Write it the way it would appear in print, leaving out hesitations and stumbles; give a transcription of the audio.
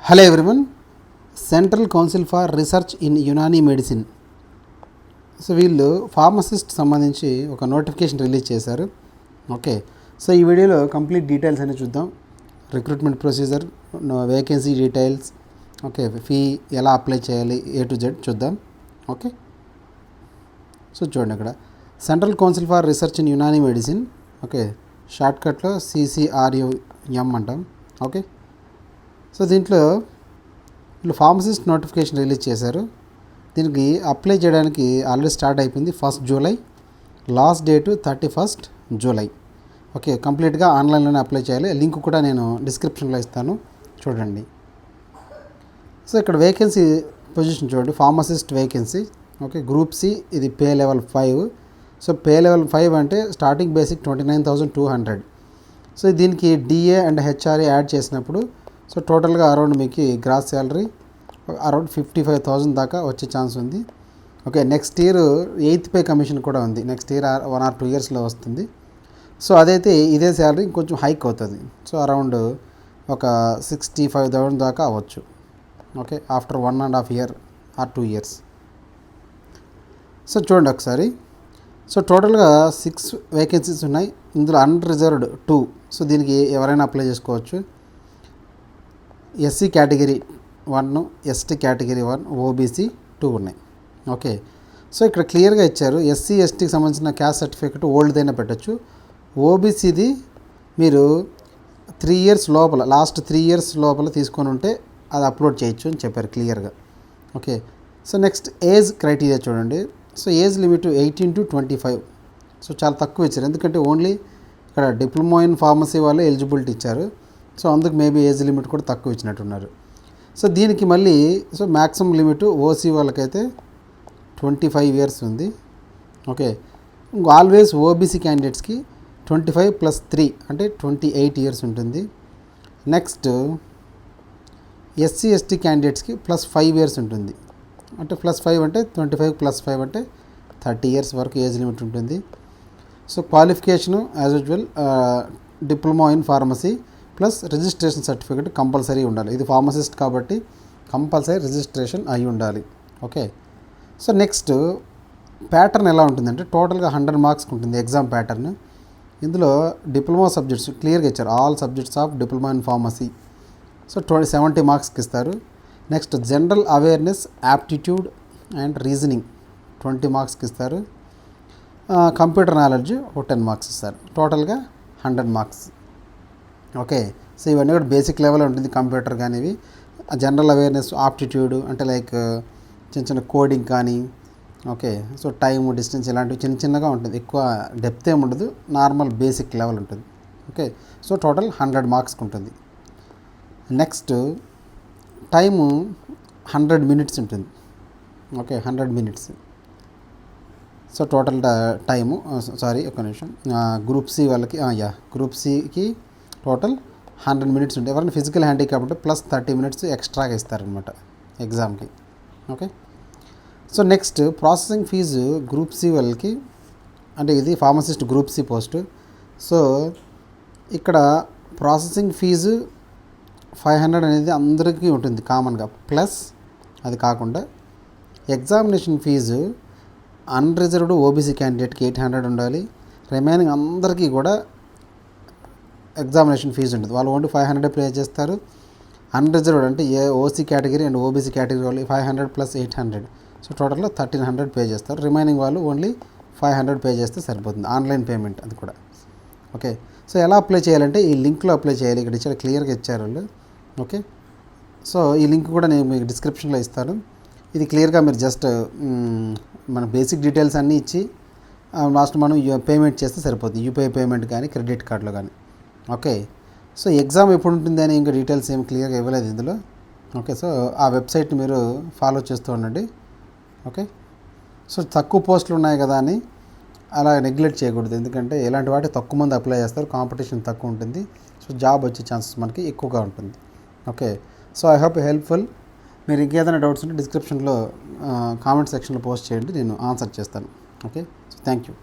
Hello everyone, central council for research in Unani medicine. So వీళ్ళు pharmacist సంబంధించి ఒక notification release చేశారు. ఓకే, సో ఈ వీడియోలో కంప్లీట్ డీటెయిల్స్ అనేది చూద్దాం. Recruitment procedure, vacancy details, okay, fee ఎలా అప్లై చేయాలి, A to Z చూద్దాం. ఓకే, సో చూడండి ఇక్కడ central council for research in Unani medicine. Okay, షార్ట్కట్లో CCRUM అంటాం. ఓకే, సో దీంట్లో వీళ్ళు ఫార్మసిస్ట్ నోటిఫికేషన్ రిలీజ్ చేశారు. దీనికి అప్లై చేయడానికి ఆల్రెడీ స్టార్ట్ అయిపోయింది 1st July, last date 31st July. Okay, కంప్లీట్గా ఆన్లైన్లోనే అప్లై చేయాలి. లింక్ కూడా నేను డిస్క్రిప్షన్లో ఇస్తాను, చూడండి. సో ఇక్కడ వేకెన్సీ పొజిషన్ చూడండి, pharmacist vacancy. Okay, group C, ఇది pay level 5. So pay level 5 అంటే స్టార్టింగ్ బేసిక్ 29,200. సో దీనికి DA అండ్ HRA యాడ్ చేసినప్పుడు సో టోటల్గా అరౌండ్ మీకు గ్రాస్ శాలరీ అరౌండ్ 55,000 దాకా వచ్చే ఛాన్స్ ఉంది. Okay, next year 8th pay commission కూడా ఉంది. నెక్స్ట్ ఇయర్ 1 or 2 yearsలో వస్తుంది. సో అదైతే ఇదే శాలరీ ఇంకొంచెం హైక్ అవుతుంది. సో అరౌండ్ ఒక 65,000 దాకా అవ్వచ్చు. Okay, after 1.5 year or 2 years. So చూడండి ఒకసారి. సో టోటల్గా 6 వేకెన్సీస్ ఉన్నాయి. ఇందులో అన్రిజర్వ్డ్ 2. సో దీనికి ఎవరైనా అప్లై చేసుకోవచ్చు. SC category 1, ST category 1, OBC 2 ఉన్నాయి. ఓకే, సో ఇక్కడ క్లియర్గా ఇచ్చారు. SC STకి సంబంధించిన క్యాస్ట్ సర్టిఫికేట్ ఓల్డ్దైనా పెట్టచ్చు. OBCది మీరు 3 years లోపల, లాస్ట్ 3 years లోపల తీసుకొని ఉంటే అది అప్లోడ్ చేయొచ్చు అని చెప్పారు క్లియర్గా. Okay, so next age criteria చూడండి. So age limit 18 to 25. So చాలా తక్కువ ఇచ్చారు, ఎందుకంటే ఓన్లీ ఇక్కడ డిప్లొమా ఇన్ ఫార్మసీ వాళ్ళు ఎలిజిబిలిటీ ఇచ్చారు. సో అందుకు మేబీ ఏజ్ లిమిట్ కూడా తక్కువ ఇచ్చినట్టున్నారు. సో దీనికి మళ్ళీ సో మ్యాక్సిమం లిమిట్ OC వాళ్ళకైతే 25 years ఉంది. ఓకే, ఆల్వేస్ OBC క్యాండిడేట్స్కి 25 + 3 అంటే 28 years ఉంటుంది. నెక్స్ట్ SC ST క్యాండిడేట్స్కి +5 years ఉంటుంది. అంటే +5 అంటే 25 + 5 అంటే 30 years వరకు ఏజ్ లిమిట్ ఉంటుంది. So qualification as usual diploma in pharmacy plus registration certificate compulsory ఉండాలి. ఇది ఫార్మసిస్ట్ కాబట్టి కంపల్సరీ రిజిస్ట్రేషన్ అయి ఉండాలి. ఓకే, సో నెక్స్ట్ ప్యాటర్న్ ఎలా ఉంటుందంటే టోటల్గా 100 marks ఉంటుంది ఎగ్జామ్ ప్యాటర్న్. ఇందులో డిప్లొమా సబ్జెక్ట్స్ క్లియర్గా ఇచ్చారు, all subjects of diploma in pharmacy. So 70 marksకి ఇస్తారు. Next general awareness, aptitude and reasoning 20 marksకి ఇస్తారు. కంప్యూటర్ నాలెడ్జ్ 10 marks ఇస్తారు. టోటల్గా 100 marks. ఓకే, సో ఇవన్నీ కూడా బేసిక్ లెవెల్ ఉంటుంది కంప్యూటర్ కానీ. ఇవి జనరల్ అవేర్నెస్, ఆప్టిట్యూడ్ అంటే లైక్ చిన్న చిన్న కోడింగ్ కానీ. ఓకే, సో టైమ్, డిస్టెన్స్ ఇలాంటివి చిన్న చిన్నగా ఉంటుంది, ఎక్కువ డెప్త్ ఏమి ఉండదు, నార్మల్ బేసిక్ లెవెల్ ఉంటుంది. ఓకే, సో టోటల్ 100 marksకి ఉంటుంది. నెక్స్ట్ టైము 100 minutes ఉంటుంది. Okay, 100 minutes. So total time ఒక నిమిషం, గ్రూప్ సి వాళ్ళకి గ్రూప్ సికి టోటల్ 100 minutes ఉంటుంది. ఎవరైనా ఫిజికల్ హ్యాండిక్యాప్ ఉంటే +30 minutes ఎక్స్ట్రాగా ఇస్తారనమాట ఎగ్జామ్కి. Okay, so next processing fees group C వాళ్ళకి, అంటే ఇది pharmacist group C post. So ఇక్కడ ప్రాసెసింగ్ ఫీజు 500 అనేది అందరికీ ఉంటుంది కామన్గా. ప్లస్ అది కాకుండా ఎగ్జామినేషన్ ఫీజు అన్రిజర్వ్డ్ OBC క్యాండిడేట్కి 800 ఉండాలి. రిమైనింగ్ అందరికీ కూడా ఎగ్జామినేషన్ ఫీజు ఉంటుంది. వాళ్ళు ఓన్లీ 500 పే చేస్తారు. అన్రిజర్వ్డ్ అంటే OC category and OBC category వాళ్ళు 500 + 800. సో టోటల్గా 1300 పే చేస్తారు. రిమైనింగ్ వాళ్ళు ఓన్లీ 500 పే చేస్తే సరిపోతుంది. ఆన్లైన్ పేమెంట్ అది కూడా. ఓకే, సో ఎలా అప్లై చేయాలంటే ఈ లింక్లో అప్లై చేయాలి. ఇక్కడ ఇచ్చారు, క్లియర్గా ఇచ్చారు వాళ్ళు. ఓకే, సో ఈ లింక్ కూడా నేను మీకు డిస్క్రిప్షన్లో ఇస్తాను. ఇది క్లియర్గా మీరు జస్ట్ మన బేసిక్ డీటెయిల్స్ అన్నీ ఇచ్చి లాస్ట్ మనం పేమెంట్ చేస్తే సరిపోతుంది. UPI పేమెంట్ కానీ క్రెడిట్ కార్డులో కానీ. ఓకే, సో ఎగ్జామ్ ఎప్పుడు ఉంటుంది అని ఇంకా డీటెయిల్స్ ఏమి క్లియర్గా ఇవ్వలేదు ఇందులో. ఓకే, సో ఆ వెబ్సైట్ మీరు ఫాలో చేస్తూ ఉండండి. ఓకే, సో తక్కువ పోస్టులు ఉన్నాయి కదా అని అలా నెగ్లెక్ట్ చేయకూడదు, ఎందుకంటే ఇలాంటి వాటి తక్కువ మంది అప్లై చేస్తారు, కాంపిటీషన్ తక్కువ ఉంటుంది. సో జాబ్ వచ్చే ఛాన్సెస్ మనకి ఎక్కువగా ఉంటుంది. Okay, so I hope helpful. మీరు ఇంకేదైనా డౌట్స్ ఉంటే డిస్క్రిప్షన్లో కామెంట్ సెక్షన్లో పోస్ట్ చేయండి, నేను ఆన్సర్ చేస్తాను. Okay, so thank you.